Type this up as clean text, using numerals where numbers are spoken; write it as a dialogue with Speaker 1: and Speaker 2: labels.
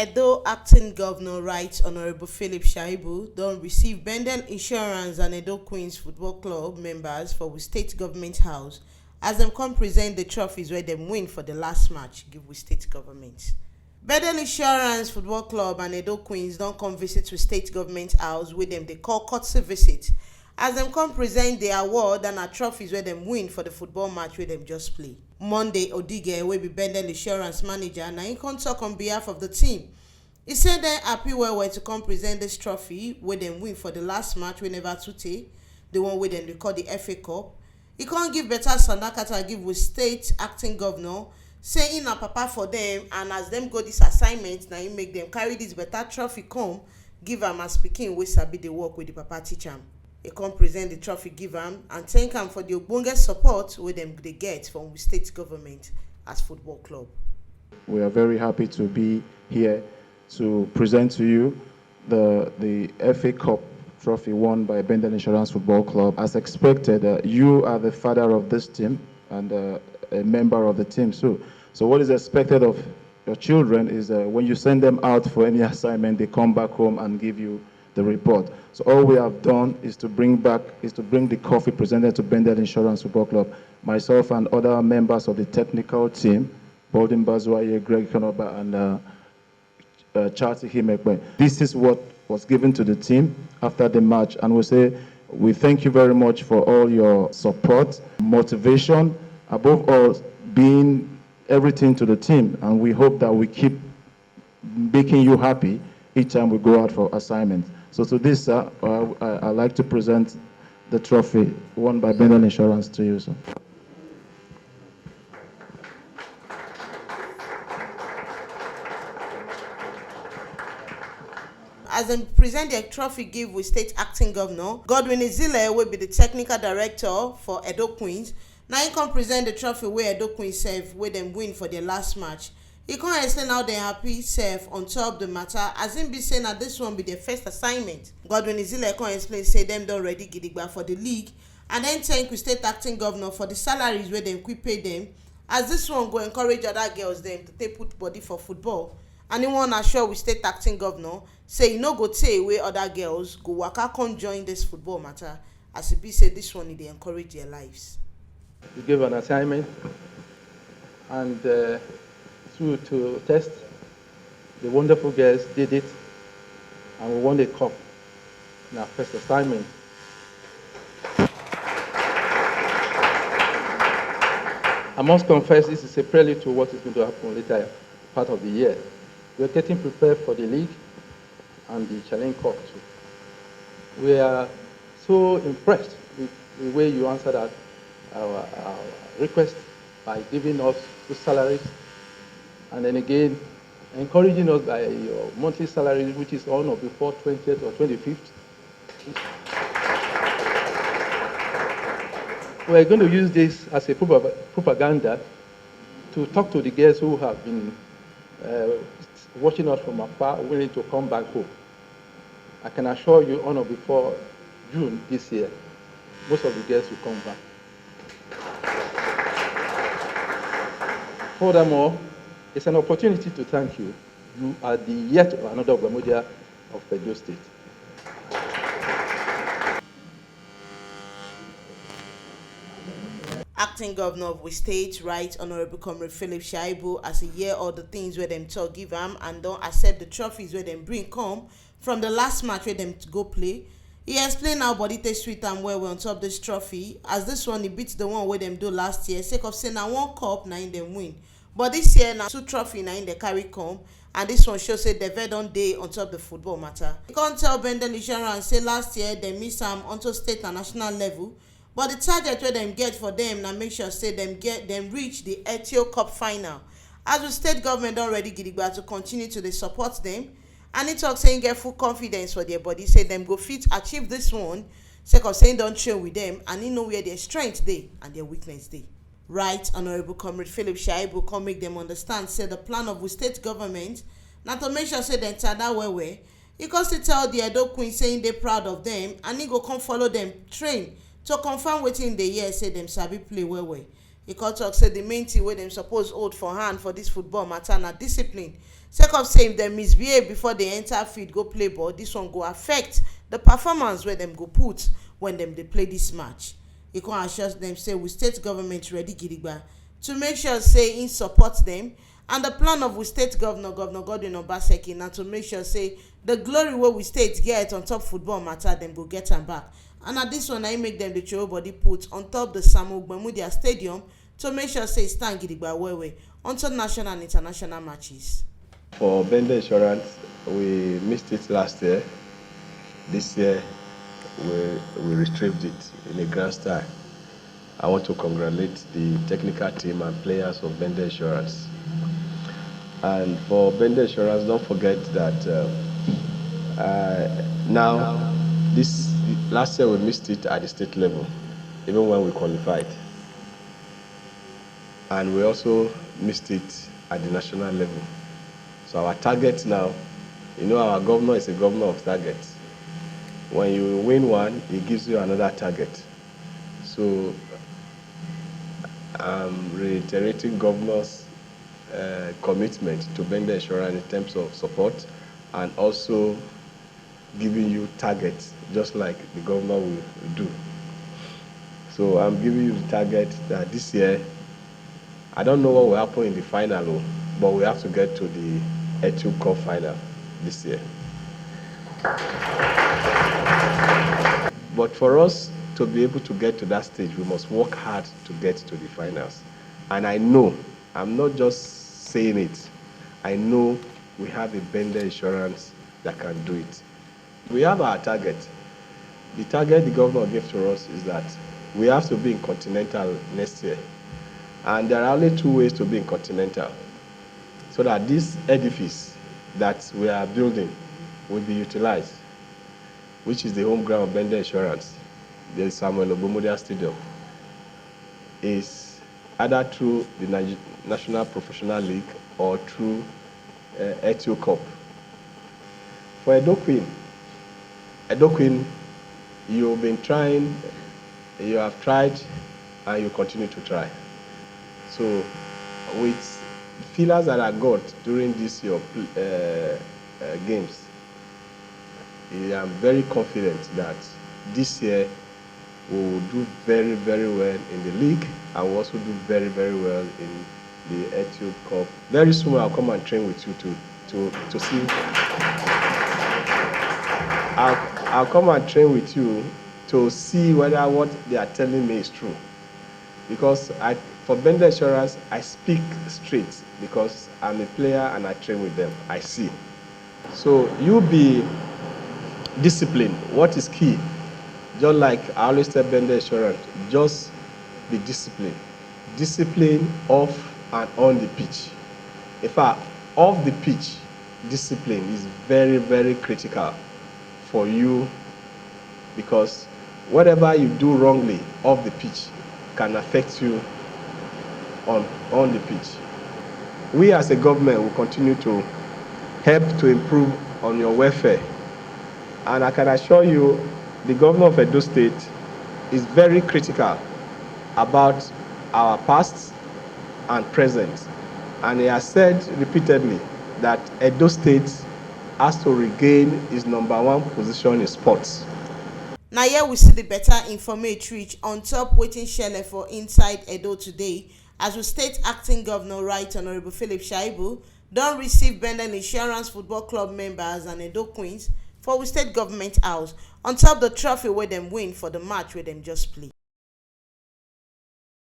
Speaker 1: Edo Acting Governor Right Honorable Philip Shaibu don receive Bendel Insurance and Edo Queens Football Club members for we state government house as dem come present the trophies wey dem win for the last match give we state government. Bendel Insurance Football Club and Edo Queens don come visit we state government house wey dem dey call courtesy visit as dem come present the award and trophies wey dem win for the football match wey dem just play. Monday Odige wey be Bendel Insurance manager na him come talk on behalf of the team. He say dem happy well to come present this trophy wey dem win for the last match wey never too tey, the one wey dem dey call the FA Cup. He come give better sandakata give we state acting governor, say him na papa for dem and as dem go this assignment na him make dem carry this better trophy come give am as pikin wey sabi dey work with the papa teach am. He come present the trophy give am and thank am for the ogbonge support wey dem dey get from the state government as football club.
Speaker 2: We are very happy to be here to present to you the FA Cup trophy won by Bendel Insurance Football Club. As expected, you are the father of this team and a member of the team. So what is expected of your children is when you send them out for any assignment, they come back home and give you the report. So all we have done is to bring the coffee presented to Bendel Insurance Football Club. Myself and other members of the technical team, Bolden Bazwaye, Greg Konoba, and Charlie Himekwe. This is what was given to the team after the match, and we say we thank you very much for all your support, motivation, above all being everything to the team, and we hope that we keep making you happy each time we go out for assignments. So to this, sir, I'd like to present the trophy won by Bendel Insurance to you, sir.
Speaker 1: As dem present the trophy give with state acting governor, Godwin Ezile will be the technical director for Edo Queens. Now he come present the trophy wey Edo Queens serve wey dem win for their last match. He come explain how dem happy serve on top the matter as him be saying that this one be their first assignment. Godwin Ezile come explain say dem don ready gidigba for the league and then thank we state acting governor for the salaries wey dem quick pay them as this one go encourage other girls dem to take put body for football. And he wan assure we state acting governor say e no go tey wey other girls go waka come join this football matter as e be say this one e dey encourage their lives.
Speaker 3: We gave an assignment and to test. The wonderful girls did it and we won the cup in our first assignment. I must confess this is a prelude to what is going to happen later part of the year. We are getting prepared for the league and the Challenge Cup too. We are so impressed with the way you answered our request by giving us the salaries and then again encouraging us by your monthly salary, which is on or before 20th or 25th. We're going to use this as a propaganda to talk to the girls who have been watching us from afar, willing to come back home. I can assure you on or before June this year, most of the girls will come back. Furthermore, it's an opportunity to thank you. You are the yet another Gbamodia of Edo State.
Speaker 1: Acting governor of we state, Right Honorable Comrade Philip Shaibu, as he hear all the things where them talk give am and don't accept the trophies where them bring come from the last match where them to go play. He explained how body take sweet and well on top this trophy, as this one he beats the one where them do last year, sake of saying na one cup na in them win. But this year na 2 trophy na in the carry come, and this one shows say the don day on top the football matter. You can't tell Bendel Insurance say last year they miss am onto state and national level. But the target where them get for them now make sure say them reach the AITEO Cup final. As the state government already gidigba to continue to support them, and it talk saying get full confidence for their body, say them go fit achieve this one, sake of saying don't train with them and he know where their strength dey and their weakness dey. Right Honorable Comrade Philip Shaibu come make them understand say the plan of the state government na to make sure say them tada well. He goes to tell the Edo Queen saying they proud of them and he go come follow them train to confirm wetin dey hear say dem sabi play well. e come tok say the main thing wey dem suppose hold for hand for dis football matter na discipline, sake of say if dem misbehave before dey enter field go play ball, dis one go affect the performance wey dem go put when dem dey play dis match. E come assure dem say we state government ready gidigba to make sure say im support dem, and the plan of we state governor Godwin Obaseki na to make sure say the glory wey we state get on top football matter dem go get am back. And na dis one na im make dem dey throw body put on top the Samuel Gbemudia Stadium to make sure say e stand gidigba well well on top national and international matches.
Speaker 4: For Bender Insurance, we missed it last year. This year, we retrieved it in a grand style. I want to congratulate the technical team and players of Bender Insurance. And for Bender Insurance, don't forget that last year we missed it at the state level, even when we qualified. And we also missed it at the national level. So our target now, our governor is a governor of targets. When you win one, he gives you another target. So I'm reiterating governor's commitment to Bender Insurance in terms of support, and also giving you targets, just like the governor will do. So I'm giving you the target that this year, I don't know what will happen in the final, but we have to get to the AITEO Cup final this year. But for us to be able to get to that stage, we must work hard to get to the finals. And I know, I'm not just saying it, I know we have a Bender Insurance that can do it. We have our target. The target the governor gave to us is that we have to be in Continental next year. And there are only 2 ways to be in Continental, so that this edifice that we are building will be utilized, which is the home ground of Bender Insurance, the Samuel Gbemudia Stadium, is either through the National Professional League or through AITEO Cup. For Edo Queen, you've been trying, you have tried, and you continue to try. So with feelers that I got during this year games, I am very confident that this year we will do very, very well in the league, and we'll also do very, very well in the AITEO Cup. Very soon I'll come and train with you to see. I'll come and train with you to see whether what they are telling me is true. Because for Bender Insurance, I speak straight because I'm a player and I train with them. I see. So you be disciplined. What is key? Just like I always tell Bender Insurance, just be disciplined. Discipline off and on the pitch. In fact, off the pitch, discipline is very, very critical for you, because whatever you do wrongly off the pitch can affect you on the pitch. We as a government will continue to help to improve on your welfare. And I can assure you, the governor of Edo State is very critical about our past and present. And he has said repeatedly that Edo State has to regain its #1 position in sports.
Speaker 1: Now here we see the better informate reach on top wetin shele for inside Edo today, as we state acting governor Right Honorable Philip Shaibu don receive Bender Insurance Football Club members and Edo Queens for we state government house on top the trophy wey dem win for the match wey dem just play.